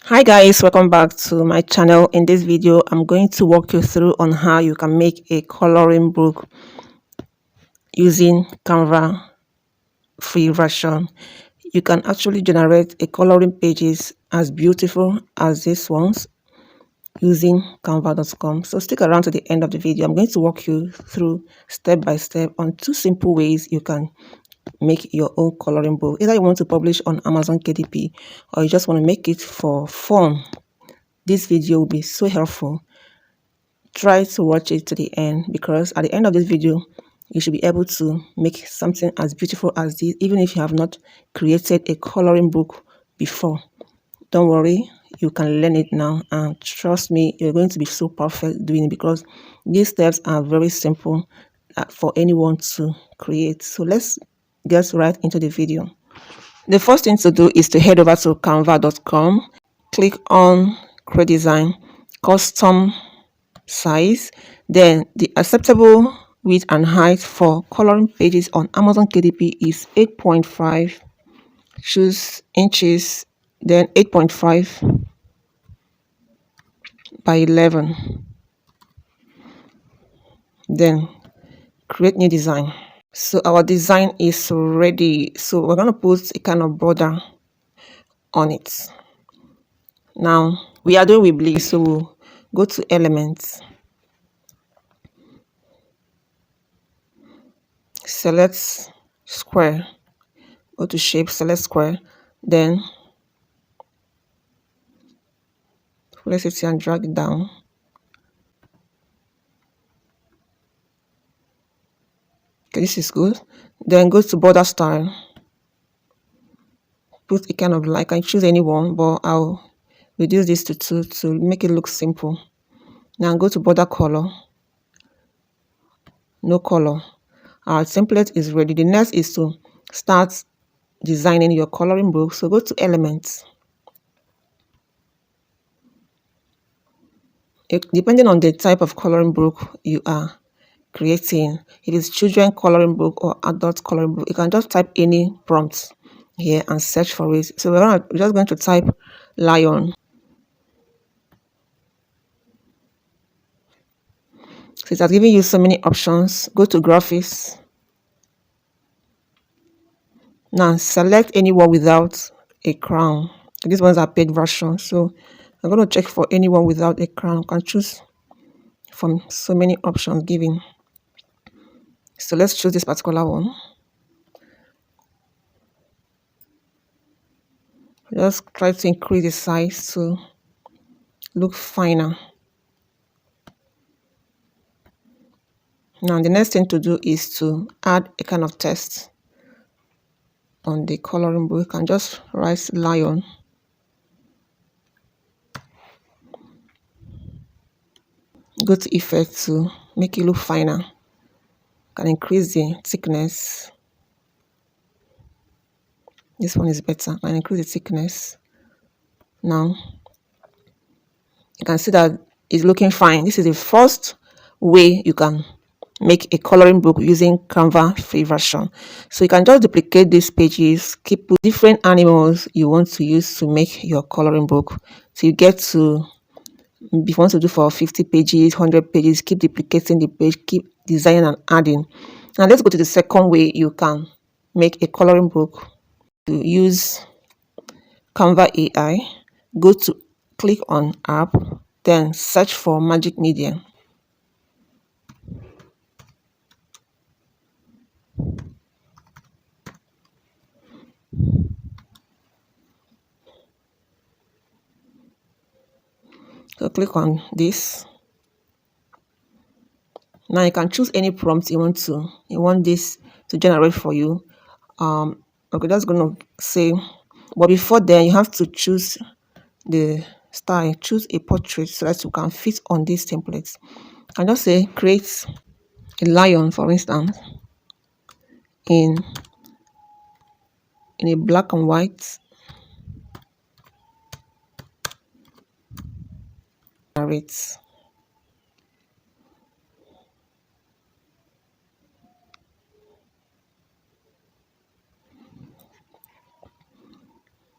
Hi guys, welcome back to my channel. In this video I'm going to walk you through on how you can make a coloring book using Canva free version. You can actually generate a coloring pages as beautiful as these ones using canva.com. So stick around to the end of the video. I'm going to walk you through step by step on two simple ways you can make your own coloring book. Either you want to publish on Amazon KDP or you just want to make it for fun. This video will be so helpful. Try to watch it to the end, because at the end of this video you should be able to make something as beautiful as this, even if you have not created a coloring book before. Don't worry, you can learn it now, and trust me, you're going to be so perfect doing it, because these steps are very simple for anyone to create. So let's get right into the video. The first thing to do is to head over to canva.com, click on create design, custom size, then the acceptable width and height for coloring pages on Amazon KDP is 8.5. Choose inches, then 8.5 by 11, then create new design. So our design is ready, so we're going to put a kind of border on it. Now we are doing with bleed, so we'll go to elements, select square, go to shape, select square, then place it here and drag it down. Okay, this is good. Then go to border style, put a kind of like, I choose any one, but I'll reduce this to 2 to make it look simple. Now go to border color, no color. Our template is ready. The next is to start designing your coloring book. So go to elements. Depending on the type of coloring book you are creating, if it's children coloring book or adult coloring book, you can just type any prompt here and search for it. So we're just going to type lion. So it has given you so many options. Go to graphics. Now select anyone without a crown. These ones are paid version, so I'm going to check for anyone without a crown. You can choose from so many options given. So let's choose this particular one. Just try to increase the size to look finer. Now the next thing to do is to add a kind of text on the coloring book. You can just write lion. Go to effect to make it look finer. You can increase the thickness. This one is better. I can increase the thickness. Now you can see that it's looking fine. This is the first way you can make a coloring book using Canva free version. So you can just duplicate these pages, keep different animals you want to use to make your coloring book. So you get to, if you want to do for 50 pages, 100 pages, keep duplicating the page, keep designing and adding. Now let's go to the second way you can make a coloring book. To use Canva AI, go to click on app, then search for Magic Media. So click on this. Now you can choose any prompt you want this to generate for you. Okay, that's gonna say, but before then you have to choose the style. Choose a portrait so that you can fit on these templates. I can just say create a lion, for instance, in a black and white. Narrate.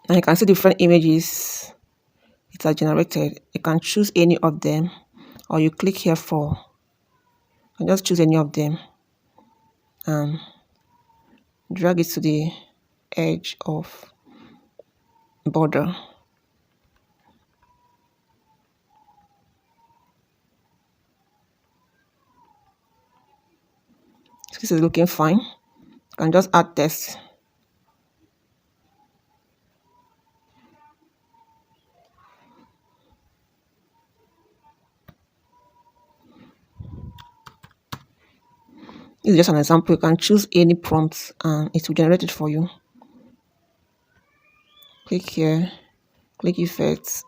And you can see different images it has generated. You can choose any of them, or you click here for, and just choose any of them and drag it to the edge of border. This is looking fine. You can just add text. This is just an example. You can choose any prompt and it will generate it for you. Click here, click effects,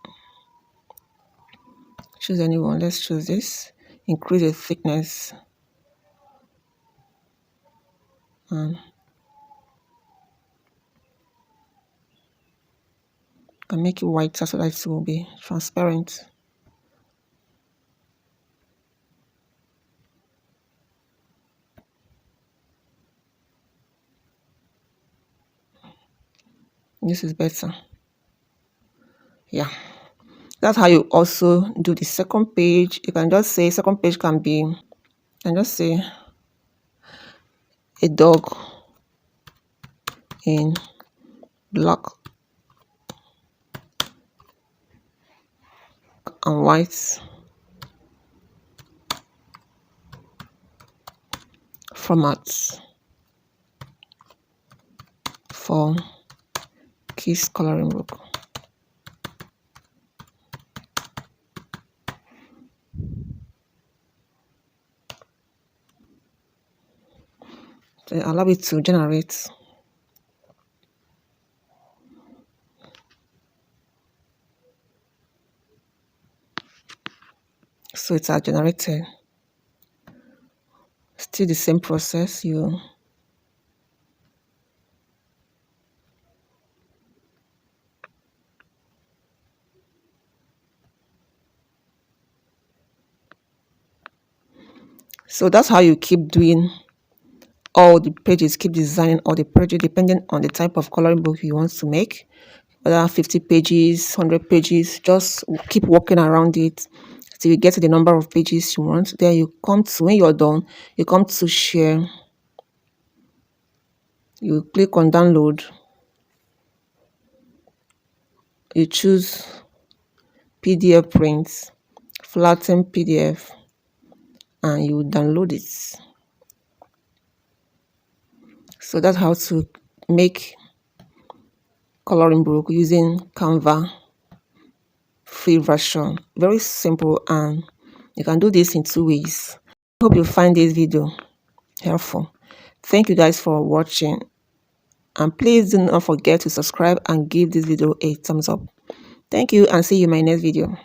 choose anyone. Let's choose this. Increase the thickness and can make it whiter so that it will be transparent. This is better. Yeah, that's how you also do the second page. You can just say second page can be, you can just say a dog in black and white formats for kids coloring book. So allow it to generate. So it's generated. Still the same process. So that's how you keep doing all the pages, keep designing all the pages depending on the type of coloring book you want to make. Whether 50 pages, 100 pages, just keep working around it till you get to the number of pages you want. Then you come to, when you're done, you come to share. You click on download. You choose PDF print, flatten PDF, and you download it. So that's how to make coloring book using Canva free version. Very simple, and you can do this in 2 ways. I hope you find this video helpful. Thank you guys for watching, and please do not forget to subscribe and give this video a thumbs up. Thank you, and see you in my next video.